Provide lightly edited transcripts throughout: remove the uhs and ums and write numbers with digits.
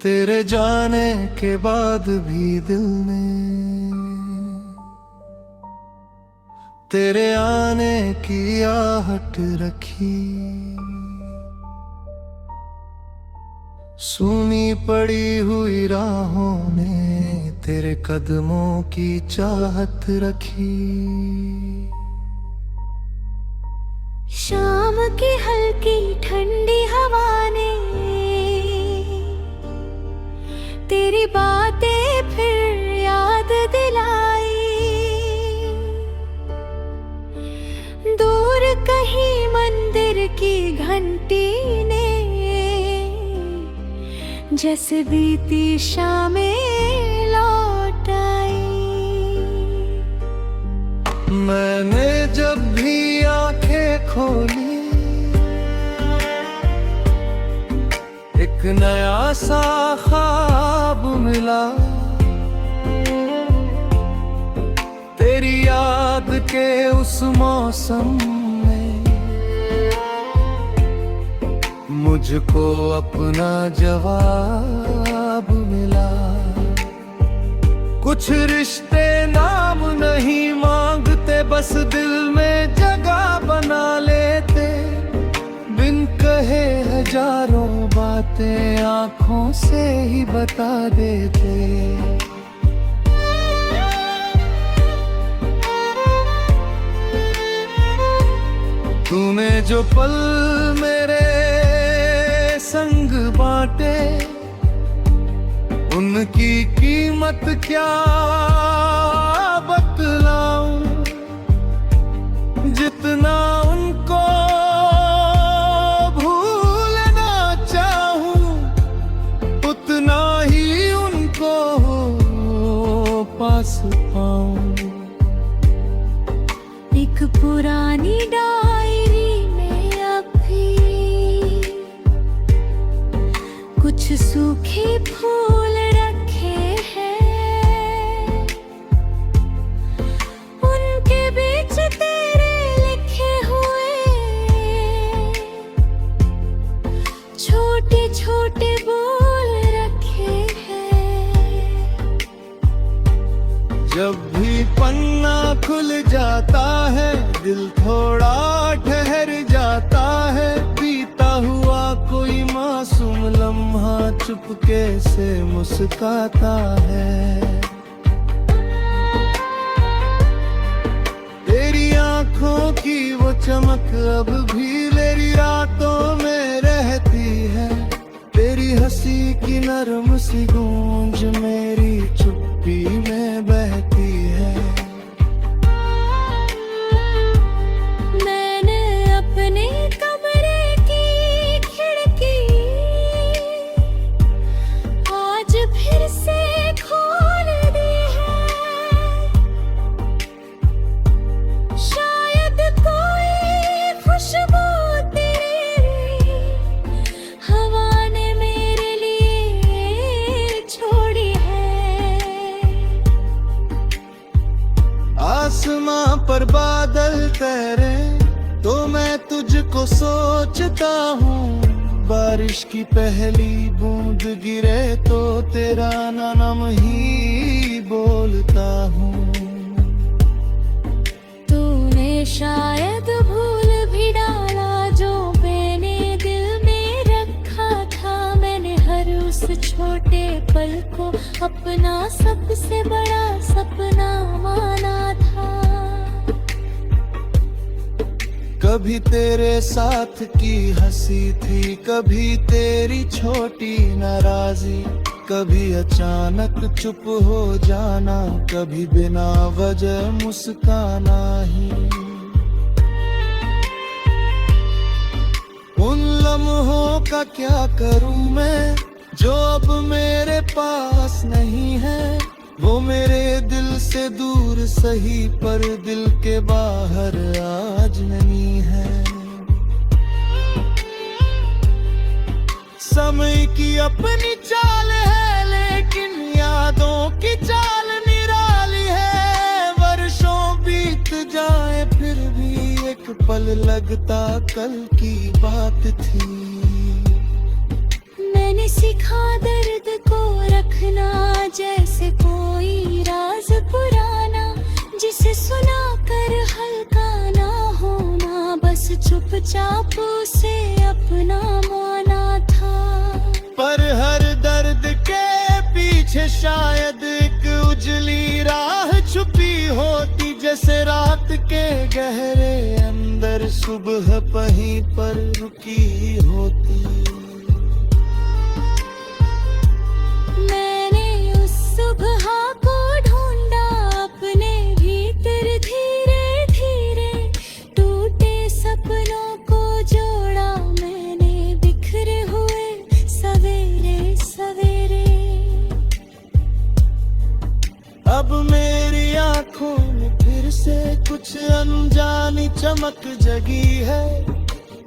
तेरे जाने के बाद भी दिल ने तेरे आने की आहट रखी। सुनी पड़ी हुई राहों ने तेरे कदमों की चाहत रखी। शाम की हल्की ठंडी हवा ने तेरी बातें फिर याद दिलाई। दूर कहीं मंदिर की घंटी ने जैसे बीती शामें लौट आई। मैंने जब भी आंखें खोली एक नया सा ख्वाब मिला। तेरी याद के उस मौसम में मुझको अपना जवाब मिला। कुछ रिश्ते नाम नहीं मांगते, बस दिल में जगह बना लेते। बिन कहे हजारों बातें आंखों से ही बता देते। तूने जो पल मेरे संग बांटे उनकी कीमत क्या बतलाऊं। जितना उनको भूलना चाहूं उतना ही उनको पास पाऊं। एक पुरानी डायरी में अब भी कुछ सूखे फूल रखे हैं। उनके बीच तेरे लिखे हुए छोटे छोटे बोल रखे हैं। जब भी पन्ना खुल जाता है दिल थोड़ा ठहर जाता है। बीता हुआ कोई मासूम लम्हा चुपके से मुस्काता है। तेरी आंखों की वो चमक अब भी मेरी रातों में रहती है। तेरी हंसी की नरम सी गूंज मेरी चुप्पी में बहती है। मैंने अपने कमरे की खिड़की आज फिर से खोल दी है। शायद कोई खुशबू तेरी हवा ने मेरे लिए छोड़ी है। आसमां पर बादल तैरे तो मैं तुझको सोचता हूँ। बारिश की पहली बूंद गिरे तो तेरा नाम ही बोलता हूँ। तूने शायद भूल भी डाला जो मैंने दिल में रखा था। मैंने हर उस छोटे पल को अपना सबसे बड़ा सपना माना था। कभी तेरे साथ की हंसी थी, कभी तेरी छोटी नाराजी। कभी अचानक चुप हो जाना, कभी बिना वजह मुस्काना ही। उन लम्हों का क्या करूं मैं जो अब मेरे पास नहीं है। वो मेरे दिल से दूर सही पर दिल के बाहर आज नहीं है। समय की अपनी चाल है लेकिन यादों की चाल निराली है। वर्षों बीत जाए फिर भी एक पल लगता कल की बात थी। मैंने सीखा दर्द लिखना जैसे कोई राज पुराना, जिसे सुना कर हल्का ना होना, बस चुपचाप उसे अपना माना था। पर हर दर्द के पीछे शायद एक उजली राह छुपी होती, जैसे रात के गहरे अंदर सुबह कहीं पर रुकी होती। मैंने उस सुबह को ढूंढा अपने भीतर, धीरे धीरे टूटे सपनों को जोड़ा मैंने बिखरे हुए सवेरे सवेरे। अब मेरी आंखों में फिर से कुछ अनजानी चमक जगी है,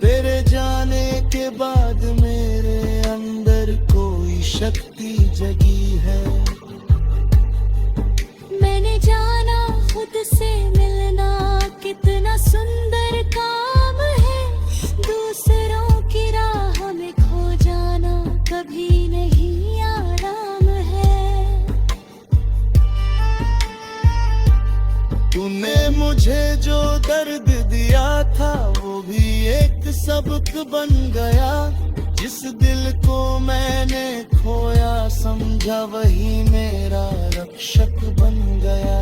तेरे जाने के बाद मेरे अंदर कोई शक्ति जगी है। मैंने जाना खुद से मिलना कितना सुंदर काम है, दूसरों की राह में खो जाना कभी नहीं आराम है। तूने मुझे जो दर्द दिया था वो भी एक सबक बन गया, जिस दिल को मैंने खोया समझा वही मेरा रक्षक बन गया।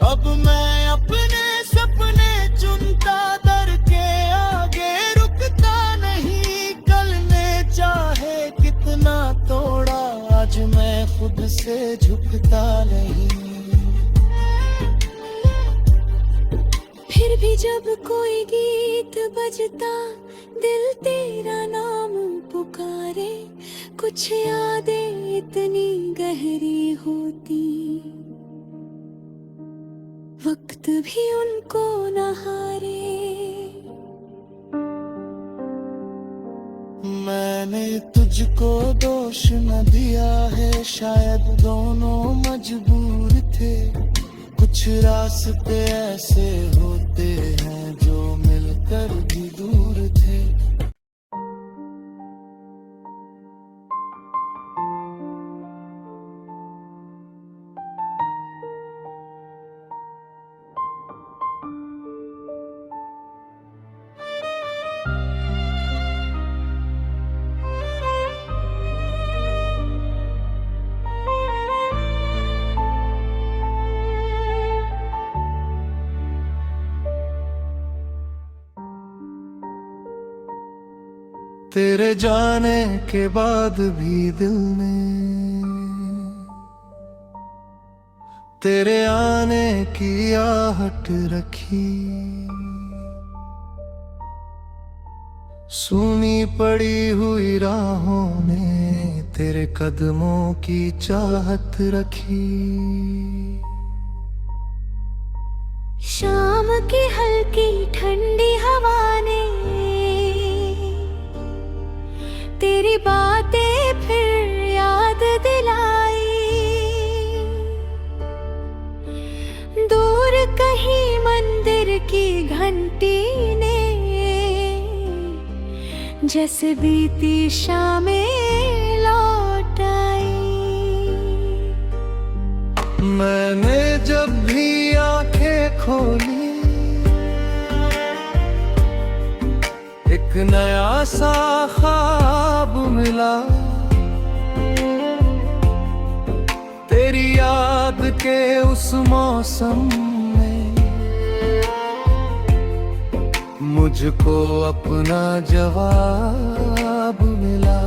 अब मैं अपने सपने चुनता, दर के आगे रुकता नहीं, कल ने चाहे कितना तोड़ा आज मैं खुद से झुकता नहीं। फिर भी जब कोई गीत बजता दिल तेरा नाम पुकारे, कुछ यादें इतनी गहरी होती वक्त भी उनको न हारे। मैंने तुझको दोष न दिया है, शायद दोनों मजबूर थे, कुछ रास्ते ऐसे होते हैं जो मिलकर भी दूर थे। तेरे जाने के बाद भी दिल ने तेरे आने की आहट रखी, सूनी पड़ी हुई राहों ने तेरे कदमों की चाहत रखी। शाम की हल्की ठंडी हवा ने तेरी बातें फिर याद दिलाई, दूर कहीं मंदिर की घंटी ने जैसे बीती शामें लौट आई। मैंने जब भी आंखें खोली एक नया सा ख्वाब मिला, तेरी याद के उस मौसम में मुझको अपना जवाब मिला।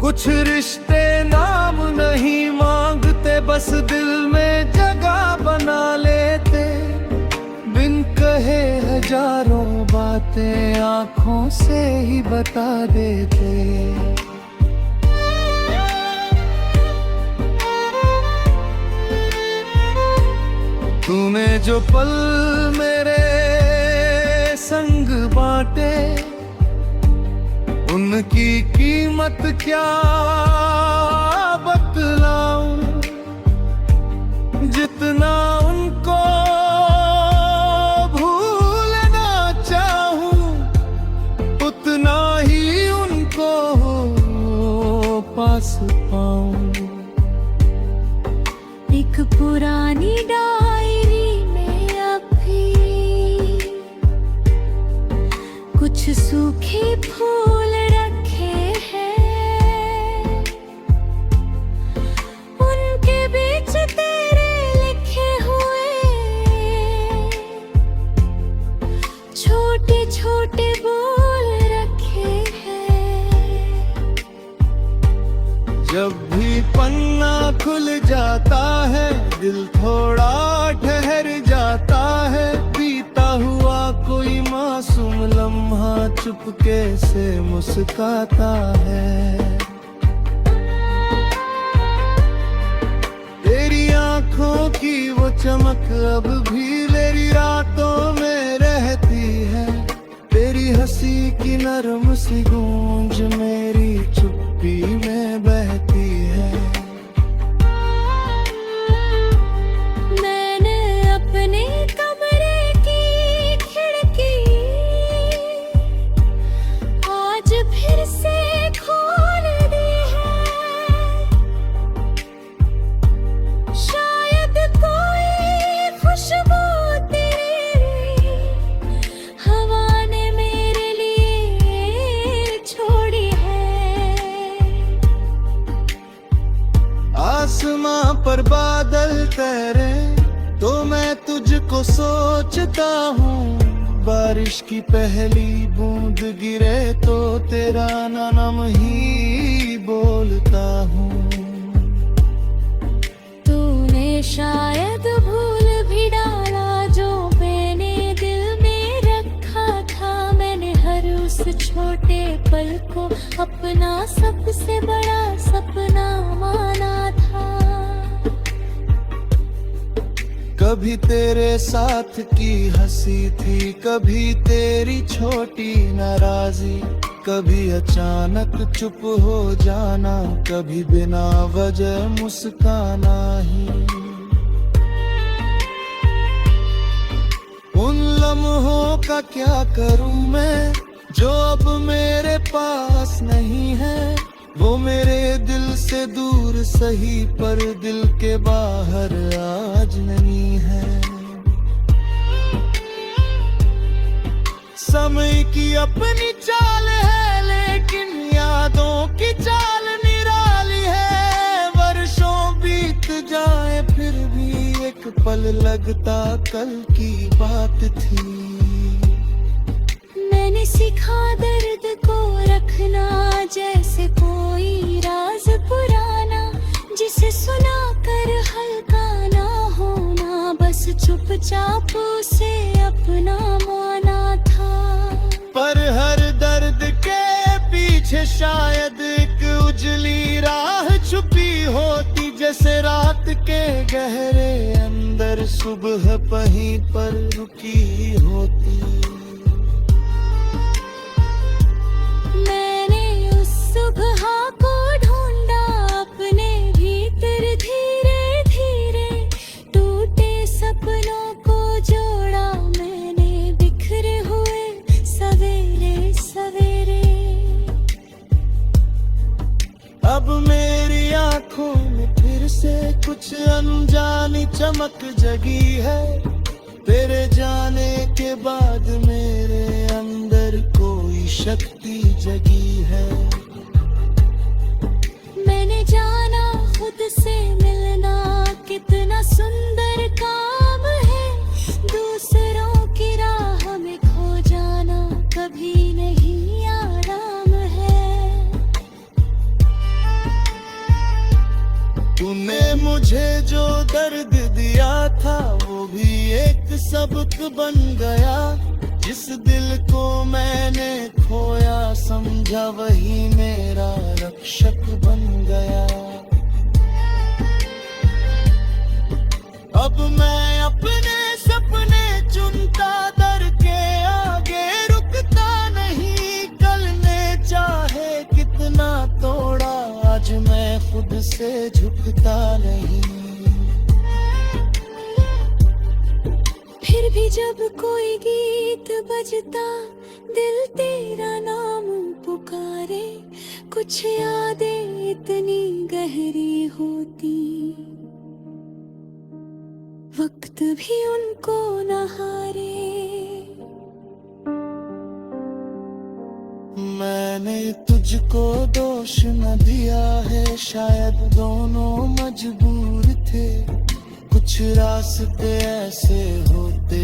कुछ रिश्ते नाम नहीं मांगते, बस दिल में जगह बना लेते, बिन कहे हजारों बातें आंखों से ही बता देते। तूने जो पल मेरे संग बांटे उनकी कीमत क्या बतलाऊं, जितना उनको भूलना चाहूं उतना ही उनके पास पाऊं। एक पुरानी डायरी में अब भी कुछ सूखे फूल रखे हैं, उनके बीच तेरे लिखे हुए छोटे छोटे बोल रखे हैं। जब भी पन्ना खुल जाता है दिल थोड़ा ठहर जाता है, बीता हुआ कोई मासूम लम्हा चुपके से मुस्काता है। तेरी आंखों की वो चमक अब भी मेरी रातों में रहती है, तेरी हंसी की नरम सी गूंज मेरी चुप्पी में बहती है। मैंने अपने कमरे की खिड़की आज फिर से खोल दी है, शायद कोई खुशबू तेरी हवा ने मेरे लिए छोड़ी है। आसमां पर बादल तैरे तो मैं तुझको सोचता हूँ, बारिश की पहली बूंद गिरे तो तेरा नाम ही बोलता हूँ। तूने शायद भूल भी डाला जो मैंने दिल में रखा था, मैंने हर उस छोटे पल को अपना सबसे बड़ा सपना माना था। कभी तेरे साथ की हंसी थी, कभी तेरी छोटी नाराजी, कभी अचानक चुप हो जाना, कभी बिना वजह मुस्काना ही। उन लम्हों का क्या करूं मैं जो अब मेरे पास नहीं है, वो मेरे दिल से दूर सही पर दिल के बाहर आज नहीं है। समय की अपनी चाल है लेकिन यादों की चाल निराली है, वर्षों बीत जाए फिर भी एक पल लगता कल की बात थी। मैंने सीखा दर्द को रखना जैसे कोई राज पुराना, जिसे सुना कर हल्का ना होना, बस चुपचाप उसे अपना माना था। पर हर दर्द के पीछे शायद एक उजली राह छुपी होती, जैसे रात के गहरे अंदर सुबह कहीं पर रुकी होती। मैंने उस सुबह को ढूंढा अपने भीतर, धीरे धीरे टूटे सपनों को जोड़ा मैंने बिखरे हुए सवेरे सवेरे। अब मेरी आंखों में फिर से कुछ अनजानी चमक जगी है, तेरे जाने के बाद मेरे अंदर कोई शक्ति जगी है। मैंने जाना खुद से मिलना कितना सुंदर काम है, दूसरों की राह में खो जाना कभी नहीं आराम है। तूने मुझे जो दर्द दिया था वो भी एक सबक बन गया, जिस दिल को मैंने खोया समझा वही मेरा रक्षक बन गया। अब मैं अपने सपने चुनता, दर के आगे रुकता नहीं, कल ने चाहे कितना तोड़ा आज मैं खुद से झुकता नहीं। फिर भी जब कोई गीत बजता दिल तेरा नाम पुकारे, कुछ यादें इतनी गहरी होती, वक्त भी उनको न हारे। मैंने तुझको दोष न दिया है, शायद दोनों मजबूर थे, कुछ रास्ते ऐसे होते